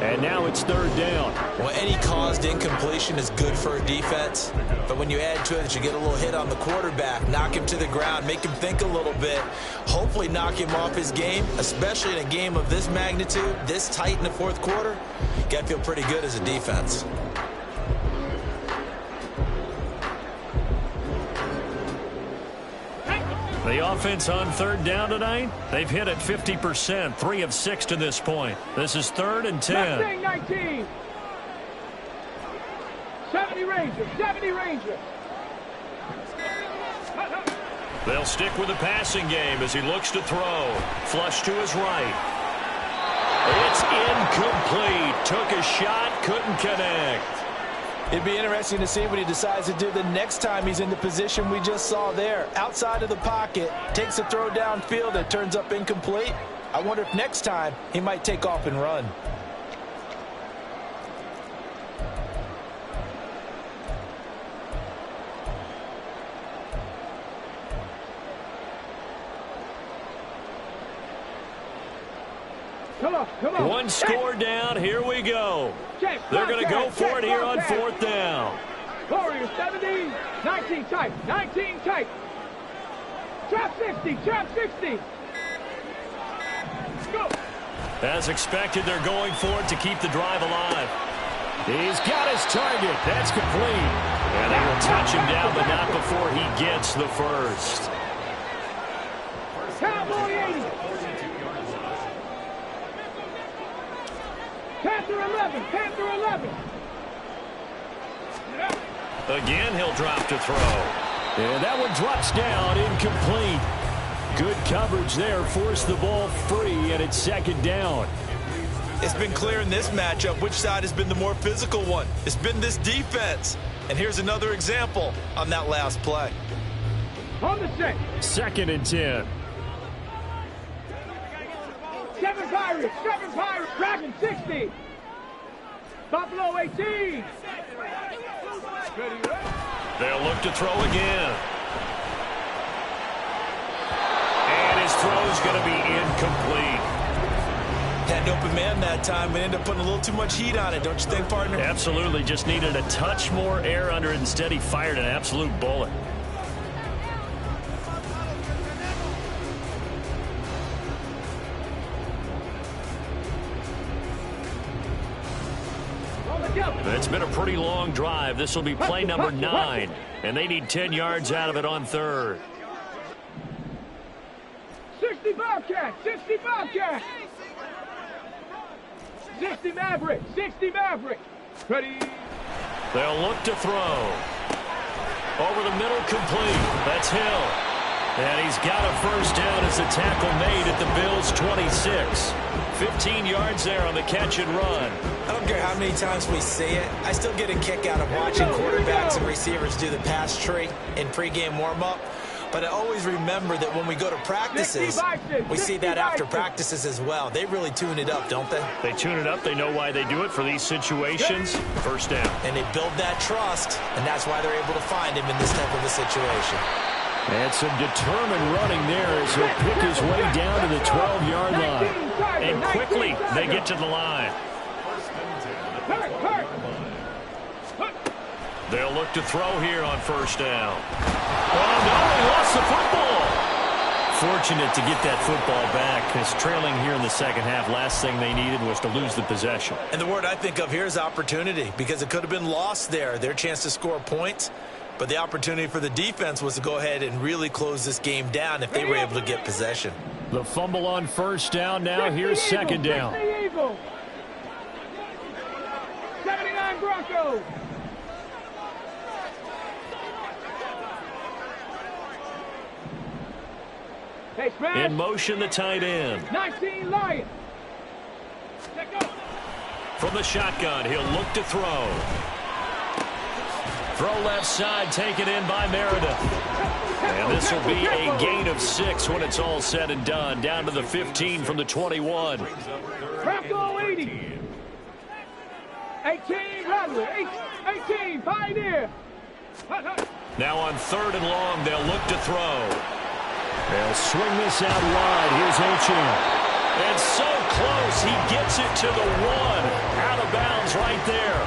And now it's 3rd down. Well, any caused incompletion is good for a defense. But when you add to it that you get a little hit on the quarterback, knock him to the ground, make him think a little bit, hopefully knock him off his game, especially in a game of this magnitude, this tight in the fourth quarter, you got to feel pretty good as a defense. The offense on 3rd down tonight, they've hit at 50%, 3 of 6 to this point. This is 3rd and 10. 19. 70 Rangers, 70 Rangers. They'll stick with the passing game as he looks to throw. Flush to his right. It's incomplete. Took a shot, couldn't connect. It'd be interesting to see what he decides to do the next time he's in the position we just saw there. Outside of the pocket, takes a throw downfield that turns up incomplete. I wonder if next time he might take off and run. Come on. One score down. Here we go. They're going to go for it here on 4th down. Warriors 70, 19 tight, 19 tight. Trap 60, trap 60. Go. As expected, they're going for it to keep the drive alive. He's got his target. That's complete. And they will touch him down, but not before he gets the first. Cowboy 80. Panther 11. Panther 11. Again, he'll drop to throw. And that one drops down, incomplete. Good coverage there, forced the ball free, and it's second down. It's been clear in this matchup which side has been the more physical one. It's been this defense. And here's another example on that last play. On the set. Second and 10. 7 Pirates. 7 Pirates. Dragon 60. Buffalo 18. They'll look to throw again. And his throw's going to be incomplete. Had an open man that time and ended up putting a little too much heat on it, don't you think, partner? Absolutely. Just needed a touch more air under it. Instead, he fired an absolute bullet. It's been a pretty long drive. This will be play number 9, and they need 10 yards out of it on third. 60 Bobcat. 60 Bobcat. 60 Maverick. 60 Maverick. Ready. They'll look to throw. Over the middle, complete. That's Hill. And he's got a first down as the tackle made at the Bills' 26. 15 yards there on the catch and run. I don't care how many times we see it. I still get a kick out of watching quarterbacks and receivers do the pass tree in pregame warm-up. But I always remember that when we go to practices, we see that after practices as well. They really tune it up, don't they? They tune it up. They know why they do it for these situations. First down. And they build that trust, and that's why they're able to find him in this type of a situation. And some determined running there as he'll pick his way down to the 12-yard line. And quickly, they get to the line. They'll look to throw here on first down. Oh, no, he lost the football. Fortunate to get that football back, because trailing here in the second half, last thing they needed was to lose the possession. And the word I think of here is opportunity, because it could have been lost there, their chance to score points. But the opportunity for the defense was to go ahead and really close this game down if they were able to get possession. The fumble on first down now. Here's second down. 79 Broncos. In motion, the tight end. 19 Lions. From the shotgun, he'll look to throw. Throw left side, taken in by Meredith. And this will be a gain of 6 when it's all said and done. Down to the 15 from the 21. Bronco 80. 18 Rattler. 18 Pioneer. Now on third and long, they'll look to throw. They'll swing this out wide. Here's Ochamp. And so close, he gets it to the 1. Out of bounds right there.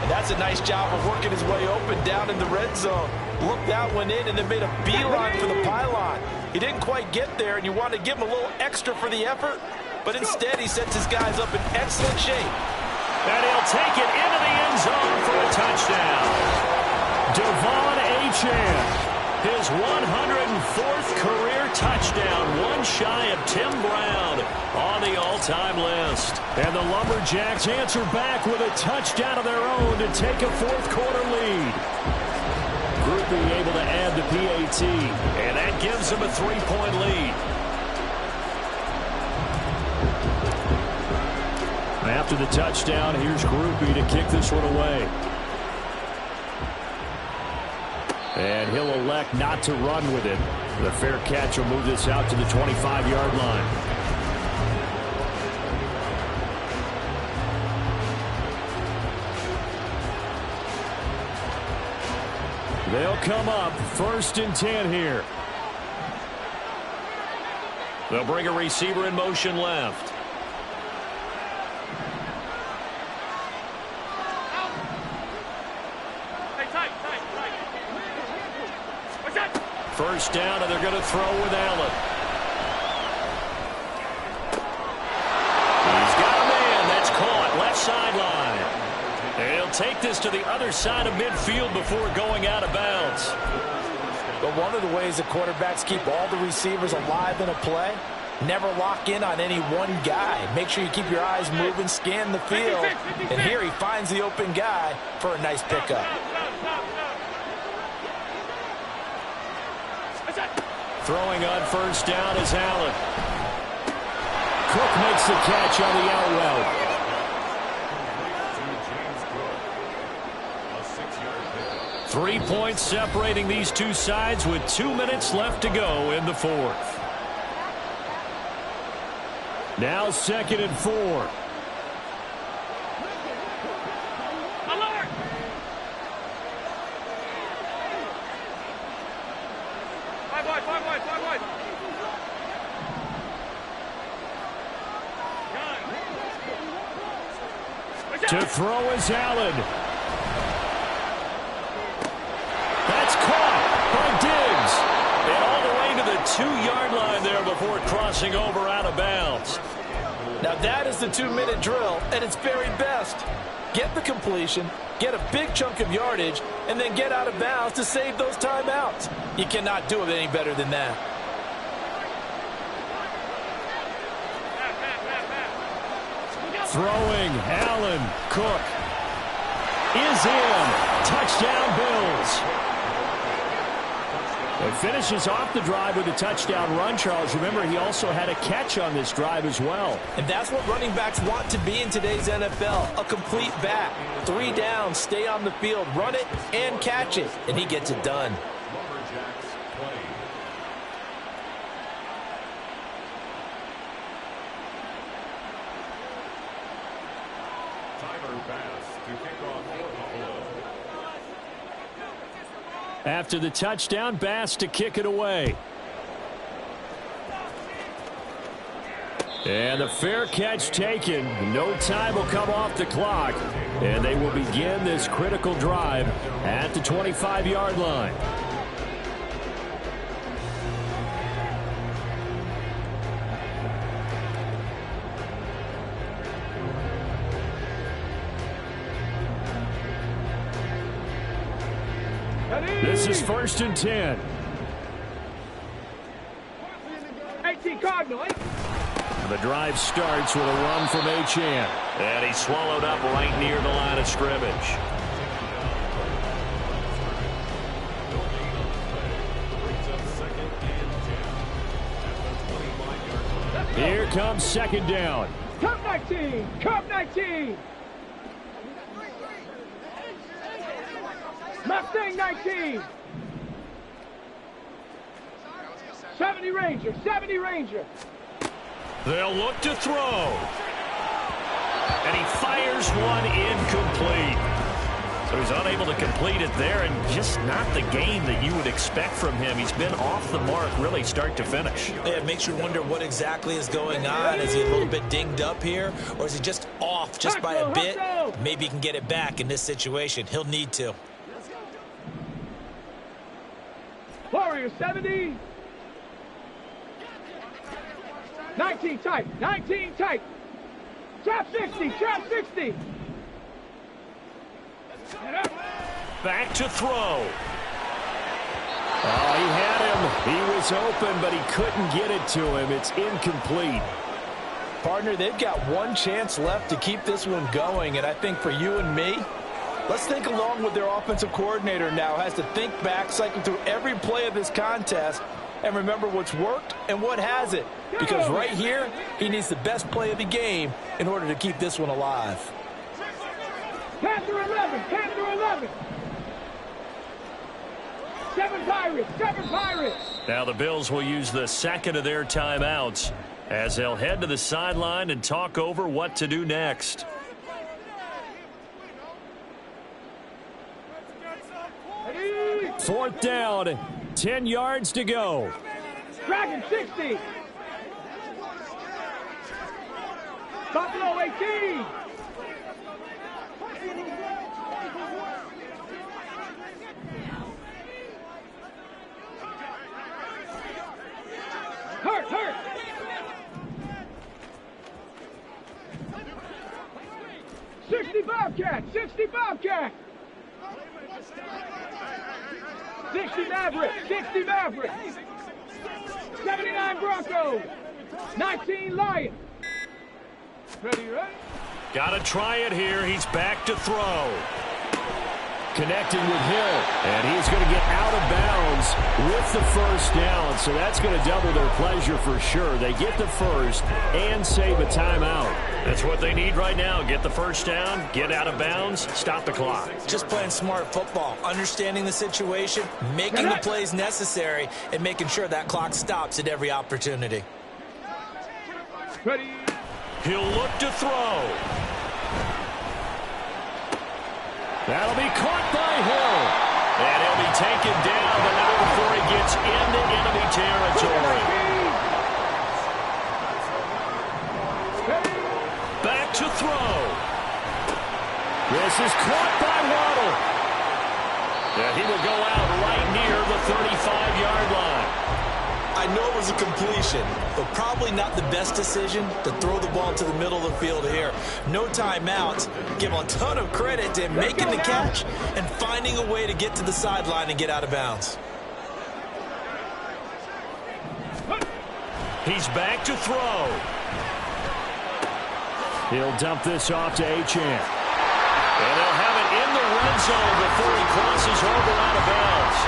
And that's a nice job of working his way open down in the red zone. Looked that one in and then made a beeline for the pylon. He didn't quite get there, and you want to give him a little extra for the effort. But instead, he sets his guys up in excellent shape. And he'll take it into the end zone for a touchdown. Devon Achane. His 104th career touchdown, one shy of Tim Brown on the all-time list. And the Lumberjacks answer back with a touchdown of their own to take a fourth-quarter lead. Groupie able to add the PAT, and that gives them a 3-point lead. After the touchdown, here's Groupie to kick this one away. And he'll elect not to run with it. The fair catch will move this out to the 25-yard line. They'll come up 1st and 10 here. They'll bring a receiver in motion left. First down, and they're going to throw with Allen. He's got a man. That's caught. Left sideline. this to the other side of midfield before going out of bounds. But one of the ways that quarterbacks keep all the receivers alive in a play, never lock in on any one guy. Make sure you keep your eyes moving, scan the field. And here he finds the open guy for a nice pickup. Throwing on first down is Allen. Cook makes the catch on the out route. A 3 points separating these two sides with 2 minutes left to go in the fourth. Now 2nd and 4. Alert! Five wide. To throw is Allen. That's caught by Diggs. And all the way to the 2-yard line there before crossing over out of bounds. Now that is the 2-minute drill at its very best. Get the completion, get a big chunk of yardage, and then get out of bounds to save those timeouts. You cannot do it any better than that. Throwing, Allen. Cook is in. Touchdown, Bills. It finishes off the drive with a touchdown run, Charles. Remember, he also had a catch on this drive as well. And that's what running backs want to be in today's NFL, a complete back. 3 downs, stay on the field, run it, and catch it. And he gets it done. After the touchdown, Bass to kick it away. And the fair catch taken. No time will come off the clock. And they will begin this critical drive at the 25-yard line. This is 1st and 10. 18 Cardinal. The drive starts with a run from Achane. And he's swallowed up right near the line of scrimmage. Here comes 2nd down. Cup 19. Cup 19. Mustang 19. 70 Ranger. 70 Ranger. They'll look to throw. And he fires one incomplete. So he's unable to complete it there, and just not the game that you would expect from him. He's been off the mark really start to finish. Yeah, it makes you wonder what exactly is going on. Is he a little bit dinged up here, or is he just off just by a bit? Maybe he can get it back in this situation. He'll need to. Warrior 70. 19 tight. 19 tight. Trap 60. Trap 60. Back to throw. Oh, he had him. He was open, but he couldn't get it to him. It's incomplete. Partner, they've got one chance left to keep this one going, and I think for you and me, let's think along with their offensive coordinator now. Has to think back, cycle through every play of this contest, and remember what's worked and what hasn't. Because right here, he needs the best play of the game in order to keep this one alive. Panther 11. Panther 11. 7 Pirates. 7 Pirates. Now the Bills will use the second of their timeouts as they'll head to the sideline and talk over what to do next. Fourth down, 10 yards to go. Dragon 60. Buffalo 18. Hurt. 60 Bobcat, 60 Bobcat. 60 Maverick, 60 Maverick. 79 Broncos, 19 Lions. Ready, right? Got to try it here. He's back to throw. Connecting with Hill, and he's going to get out of bounds with the first down, so that's going to double their pleasure for sure. They get the first and save a timeout. That's what they need right now. Get the first down, get out of bounds, stop the clock. Just playing smart football, understanding the situation, making the plays necessary, and making sure that clock stops at every opportunity. Ready. He'll look to throw. That'll be caught by Hill. And he'll be taken down, but not before he gets into enemy territory. Back to throw. This is caught by Waddle. And he will go out right near the 35-yard line. I know it was a completion, but probably not the best decision to throw the ball to the middle of the field here. No timeouts. Give him a ton of credit to making the catch and finding a way to get to the sideline and get out of bounds. He's back to throw. He'll dump this off to Achane. And they'll have it in the red zone before he crosses over out of bounds.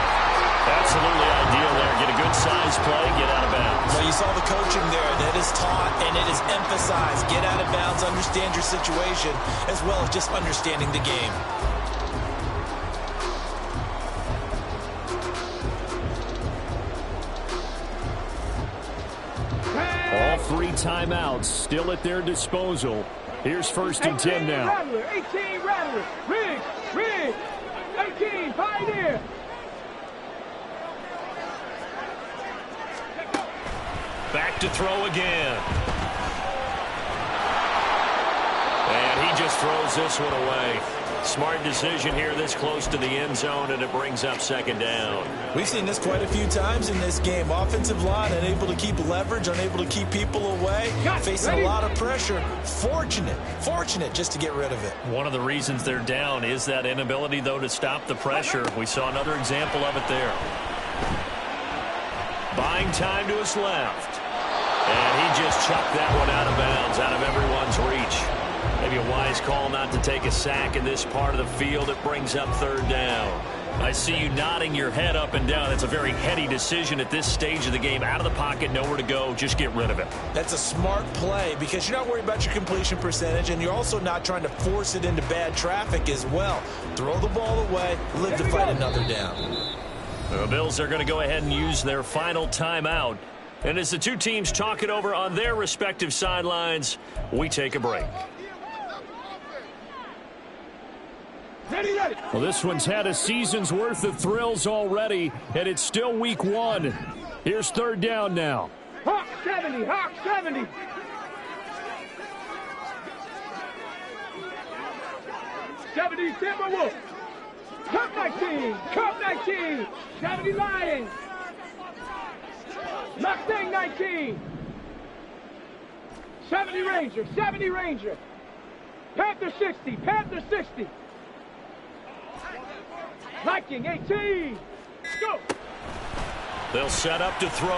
Absolutely ideal there. Get a good size play, get out of bounds. Well, you saw the coaching there. That is taught and it is emphasized. Get out of bounds, understand your situation, as well as just understanding the game. All 3 timeouts still at their disposal. Here's 1st and 10 now. Rattler, 18 Rattler. Riggs. 18 Pioneer. Back to throw again. And he just throws this one away. Smart decision here this close to the end zone, and it brings up 2nd down. We've seen this quite a few times in this game. Offensive line unable to keep leverage, unable to keep people away, facing a lot of pressure. Fortunate just to get rid of it. One of the reasons they're down is that inability, though, to stop the pressure. We saw another example of it there. Buying time to his left. And he just chucked that one out of bounds, out of everyone's reach. Maybe a wise call not to take a sack in this part of the field. It brings up 3rd down. I see you nodding your head up and down. That's a very heady decision at this stage of the game. Out of the pocket, nowhere to go. Just get rid of it. That's a smart play because you're not worried about your completion percentage, and you're also not trying to force it into bad traffic as well. Throw the ball away, live to fight another down. The Bills are going to go ahead and use their final timeout. And as the two teams talk it over on their respective sidelines, we take a break. Ready. Well, this one's had a season's worth of thrills already, and it's still week 1. Here's 3rd down now. Hawk 70. 70 Timberwolves. Cup 19. 70 Lions. Mustang 19. 70 Ranger. Panther 60. Viking 18. Go. They'll set up to throw.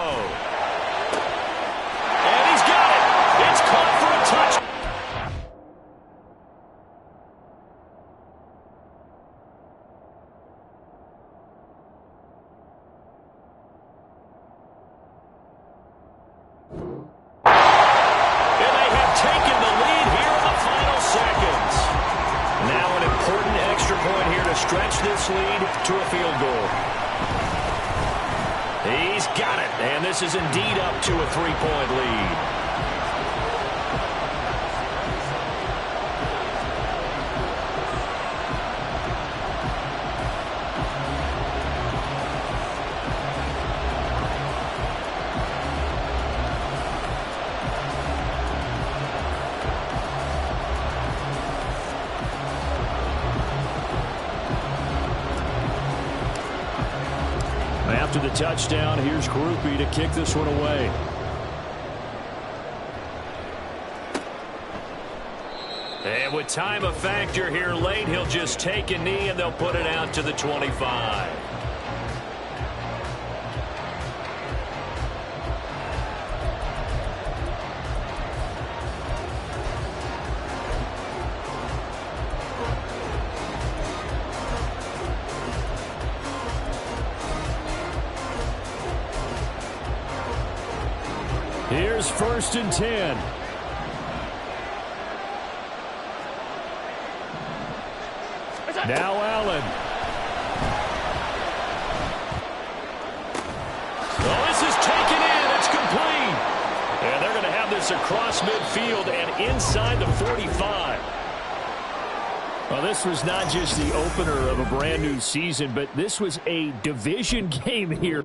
And he's got it. It's caught for a touchdown. Stretch this lead to a field goal. He's got it, and this is indeed up to a 3-point lead. After the touchdown, here's Groupie to kick this one away. And with time a factor here late, he'll just take a knee and they'll put it out to the 25. Here's 1st and 10. Now Allen. Oh, this is taken in. It's complete. And they're going to have this across midfield and inside the 45. Well, this was not just the opener of a brand new season, but this was a division game here.